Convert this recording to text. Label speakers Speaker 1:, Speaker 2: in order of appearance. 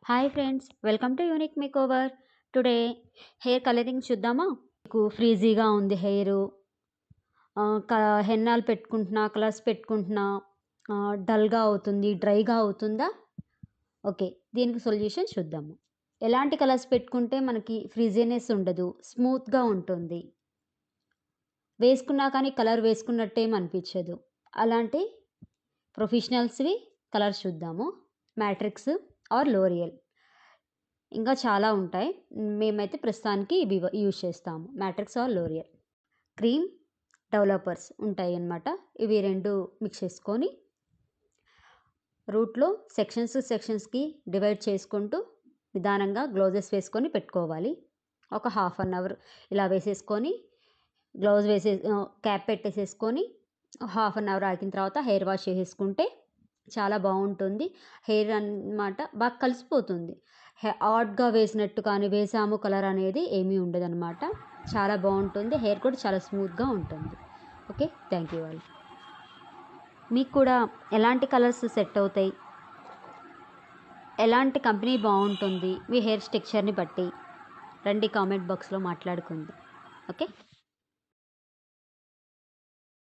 Speaker 1: Hi friends, welcome to unique makeover. Today hair colouring చూద్దామా? మీకు ఫ్రీజీగా ఉంది హెయిర్, హెన్నాలు పెట్టుకుంటున్నా, కలర్స్ పెట్టుకుంటున్నా, డల్గా అవుతుంది, డ్రైగా అవుతుందా? ఓకే, దీనికి సొల్యూషన్ చూద్దాము. ఎలాంటి కలర్స్ పెట్టుకుంటే మనకి ఫ్రీజీనెస్ ఉండదు, స్మూత్గా ఉంటుంది, వేసుకున్నా కానీ కలర్ వేసుకున్నట్టేం అనిపించదు. అలాంటి ప్రొఫెషనల్స్వి కలర్స్ చూద్దాము. మ్యాట్రిక్స్ ఆర్ లోరియల్, ఇంకా చాలా ఉంటాయి. మేమైతే ప్రస్తుతానికి ఇవి యూజ్ చేస్తాము, Matrix or L'Oreal. Cream developers ఉంటాయి అన్నమాట. ఇవి రెండు మిక్స్ చేసుకొని రూట్లో సెక్షన్స్కి డివైడ్ చేసుకుంటూ నిదానంగా గ్లౌజెస్ వేసుకొని పెట్టుకోవాలి. ఒక హాఫ్ అన్ అవర్ ఇలా వేసేసుకొని గ్లౌజ్ క్యాప్ పెట్టేసేసుకొని హాఫ్ అన్ అవర్ ఆగిన తర్వాత హెయిర్ వాష్ చేసేసుకుంటే చాలా బాగుంటుంది. హెయిర్ అన్నమాట బాగా కలిసిపోతుంది. ఆడ్గా వేసినట్టు కానీ వేసాము కలర్ అనేది ఏమీ ఉండదన్నమాట. చాలా బాగుంటుంది, హెయిర్ కూడా చాలా స్మూత్గా ఉంటుంది. Okay, thank you all. మీకు కూడా ఎలాంటి కలర్స్ సెట్ అవుతాయి, ఎలాంటి కంపెనీ బాగుంటుంది మీ హెయిర్ స్ట్రక్చర్ని బట్టి రండి కామెంట్ బాక్స్లో మాట్లాడుకుందాం. ఓకే.